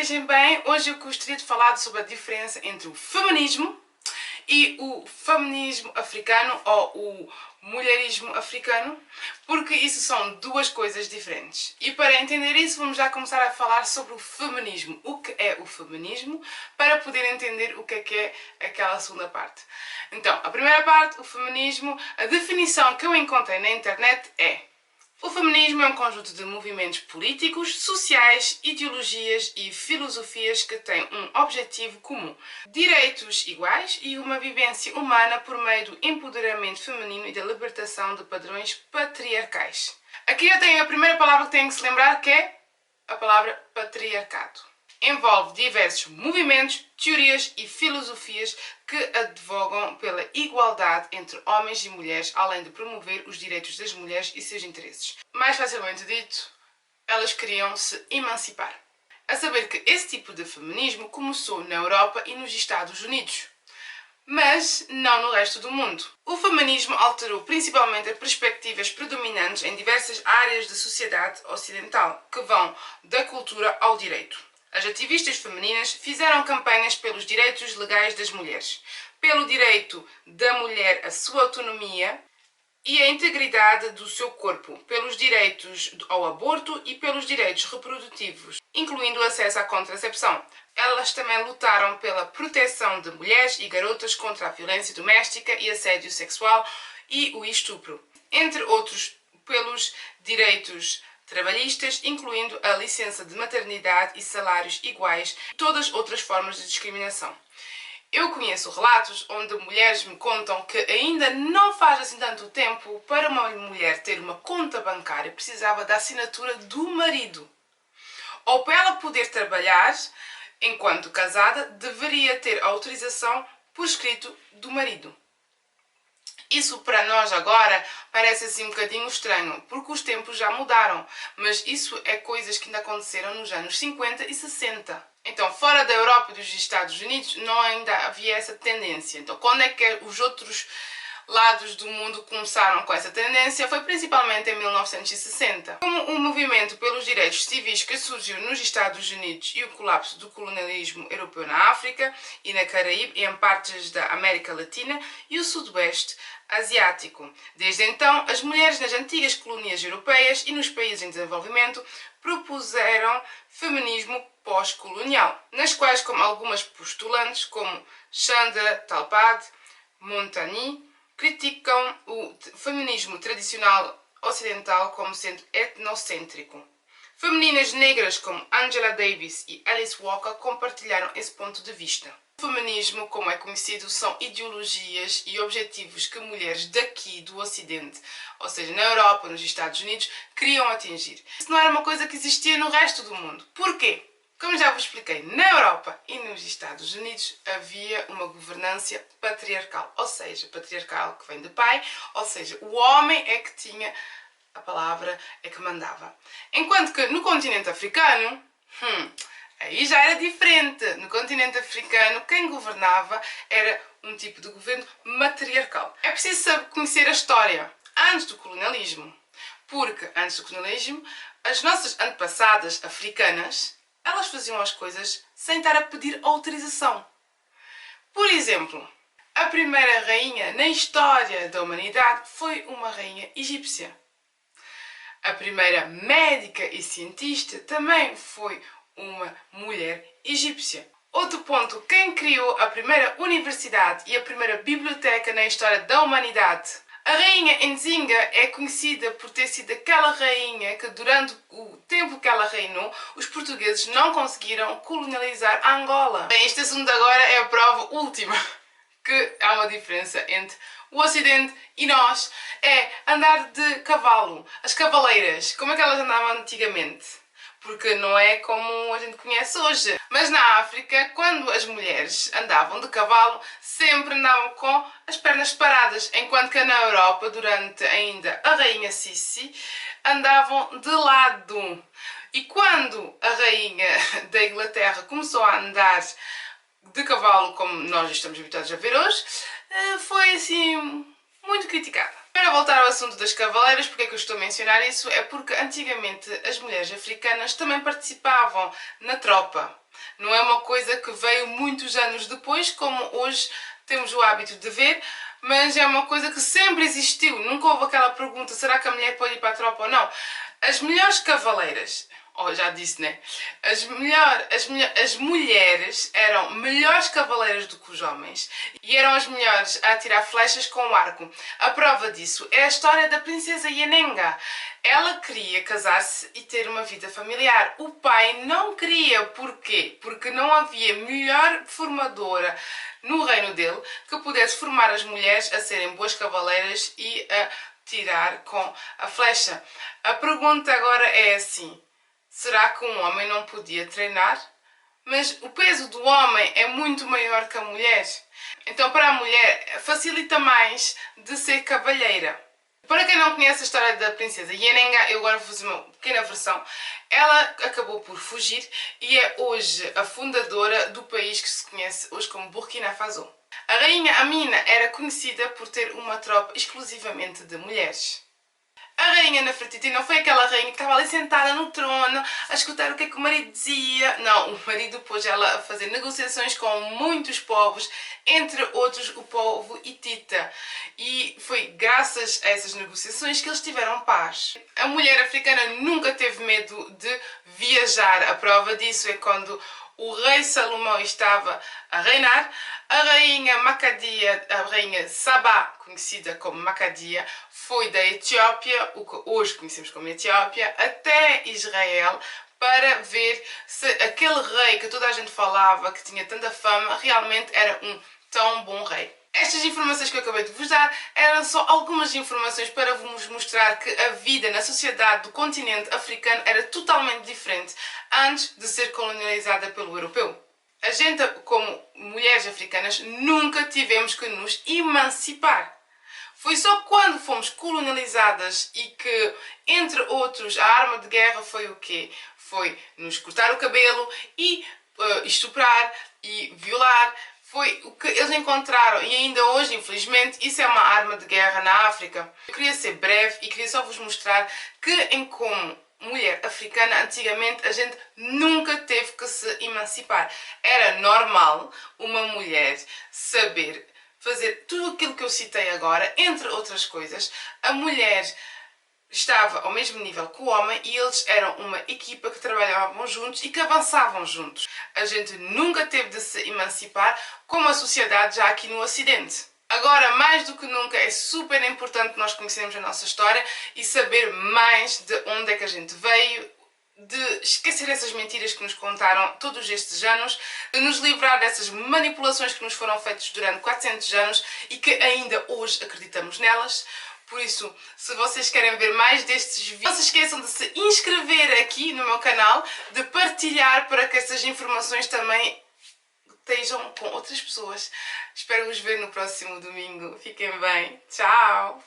estejam bem. Hoje eu gostaria de falar sobre a diferença entre o feminismo e o feminismo africano ou o mulherismo africano, porque isso são duas coisas diferentes. E para entender isso, vamos já começar a falar sobre o feminismo. O que é o feminismo, para poder entender o que é aquela segunda parte. Então, a primeira parte, o feminismo, a definição que eu encontrei na internet é: o feminismo é um conjunto de movimentos políticos, sociais, ideologias e filosofias que têm um objetivo comum: direitos iguais e uma vivência humana por meio do empoderamento feminino e da libertação de padrões patriarcais. Aqui eu tenho a primeira palavra que tenho que se lembrar, que é a palavra patriarcado. Envolve diversos movimentos, teorias e filosofias que advogam pela igualdade entre homens e mulheres, além de promover os direitos das mulheres e seus interesses. Mais facilmente dito, elas queriam se emancipar. A saber que esse tipo de feminismo começou na Europa e nos Estados Unidos, mas não no resto do mundo. O feminismo alterou principalmente as perspectivas predominantes em diversas áreas da sociedade ocidental, que vão da cultura ao direito. As ativistas femininas fizeram campanhas pelos direitos legais das mulheres, pelo direito da mulher à sua autonomia e à integridade do seu corpo, pelos direitos ao aborto e pelos direitos reprodutivos, incluindo o acesso à contracepção. Elas também lutaram pela proteção de mulheres e garotas contra a violência doméstica e assédio sexual e o estupro, entre outros, pelos direitos trabalhistas, incluindo a licença de maternidade e salários iguais e todas as outras formas de discriminação. Eu conheço relatos onde mulheres me contam que ainda não faz assim tanto tempo, para uma mulher ter uma conta bancária precisava da assinatura do marido. Ou para ela poder trabalhar enquanto casada, deveria ter autorização por escrito do marido. Isso para nós agora parece assim um bocadinho estranho, porque os tempos já mudaram, mas isso é coisas que ainda aconteceram nos anos 50 e 60. Então, fora da Europa e dos Estados Unidos, não ainda havia essa tendência. Então, quando é que os outros lados do mundo começaram com essa tendência? Foi principalmente em 1960. Como o movimento pelos direitos civis que surgiu nos Estados Unidos e o colapso do colonialismo europeu na África e na Caraíbe e em partes da América Latina e o Sudoeste Asiático. Desde então, as mulheres nas antigas colónias europeias e nos países em desenvolvimento propuseram feminismo pós-colonial, nas quais, como algumas postulantes, como Chandra Talpad, Montagny, criticam o feminismo tradicional ocidental como sendo etnocêntrico. Femininas negras como Angela Davis e Alice Walker compartilharam esse ponto de vista. O feminismo, como é conhecido, são ideologias e objetivos que mulheres daqui do Ocidente, ou seja, na Europa, nos Estados Unidos, queriam atingir. Isso não era uma coisa que existia no resto do mundo. Porquê? Como já vos expliquei, na Europa e nos Estados Unidos havia uma governança patriarcal, ou seja, patriarcal que vem de pai, ou seja, o homem é que tinha a palavra, é que mandava. Enquanto que no continente africano, aí já era diferente. No continente africano, quem governava era um tipo de governo matriarcal. É preciso saber conhecer a história antes do colonialismo, porque antes do colonialismo, as nossas antepassadas africanas, elas faziam as coisas sem estar a pedir autorização. Por exemplo, a primeira rainha na história da humanidade foi uma rainha egípcia. A primeira médica e cientista também foi uma mulher egípcia. Outro ponto, quem criou a primeira universidade e a primeira biblioteca na história da humanidade? A rainha Nzinga é conhecida por ter sido aquela rainha que, durante o tempo que ela reinou, os portugueses não conseguiram colonializar Angola. Bem, este assunto agora é a prova última que há uma diferença entre o Ocidente e nós. É andar de cavalo. As cavaleiras, como é que elas andavam antigamente? Porque não é como a gente conhece hoje. Mas na África, quando as mulheres andavam de cavalo, sempre andavam com as pernas separadas, enquanto que na Europa, durante ainda a rainha Sissi, andavam de lado. E quando a rainha da Inglaterra começou a andar de cavalo, como nós estamos habituados a ver hoje, foi assim muito criticada. Para voltar ao assunto das cavaleiras, porque é que eu estou a mencionar isso? É porque antigamente as mulheres africanas também participavam na tropa. Não é uma coisa que veio muitos anos depois, como hoje temos o hábito de ver, mas é uma coisa que sempre existiu. Nunca houve aquela pergunta, será que a mulher pode ir para a tropa ou não? As melhores cavaleiras, já disse, né? As mulheres eram melhores cavaleiras do que os homens e eram as melhores a atirar flechas com o arco. A prova disso é a história da princesa Yenenga. Ela queria casar-se e ter uma vida familiar. O pai não queria. Porquê? Porque não havia melhor formadora no reino dele que pudesse formar as mulheres a serem boas cavaleiras e a tirar com a flecha. A pergunta agora é assim: será que um homem não podia treinar? Mas o peso do homem é muito maior que a mulher. Então, para a mulher, facilita mais de ser cavalheira. Para quem não conhece a história da princesa Yenenga, eu agora vou fazer uma pequena versão. Ela acabou por fugir e é hoje a fundadora do país que se conhece hoje como Burkina Faso. A rainha Amina era conhecida por ter uma tropa exclusivamente de mulheres. A rainha Nefertiti não foi aquela rainha que estava ali sentada no trono a escutar o que é que o marido dizia. Não, o marido pôs ela a fazer negociações com muitos povos, entre outros o povo hitita. E foi graças a essas negociações que eles tiveram paz. A mulher africana nunca teve medo de viajar. A prova disso é quando o rei Salomão estava a reinar, a rainha Macadia, a rainha Sabá, conhecida como Macadia, foi da Etiópia, o que hoje conhecemos como Etiópia, até Israel, para ver se aquele rei que toda a gente falava, que tinha tanta fama, realmente era um tão bom rei. Estas informações que eu acabei de vos dar eram só algumas informações para vos mostrar que a vida na sociedade do continente africano era totalmente diferente antes de ser colonializada pelo europeu. A gente, como mulheres africanas, nunca tivemos que nos emancipar. Foi só quando fomos colonializadas e que, entre outros, a arma de guerra foi o quê? Foi nos cortar o cabelo e estuprar e violar. Foi o que eles encontraram e ainda hoje, infelizmente, isso é uma arma de guerra na África. Eu queria ser breve e queria só vos mostrar que, em como mulher africana, antigamente a gente nunca teve que se emancipar. Era normal uma mulher saber fazer tudo aquilo que eu citei agora, entre outras coisas. A mulher estava ao mesmo nível que o homem e eles eram uma equipa que trabalhavam juntos e que avançavam juntos. A gente nunca teve de se emancipar como a sociedade já aqui no Ocidente. Agora, mais do que nunca, é super importante nós conhecermos a nossa história e saber mais de onde é que a gente veio, de esquecer essas mentiras que nos contaram todos estes anos, de nos livrar dessas manipulações que nos foram feitas durante 400 anos e que ainda hoje acreditamos nelas. Por isso, se vocês querem ver mais destes vídeos, não se esqueçam de se inscrever aqui no meu canal, de partilhar para que essas informações também estejam com outras pessoas. Espero vos ver no próximo domingo. Fiquem bem. Tchau!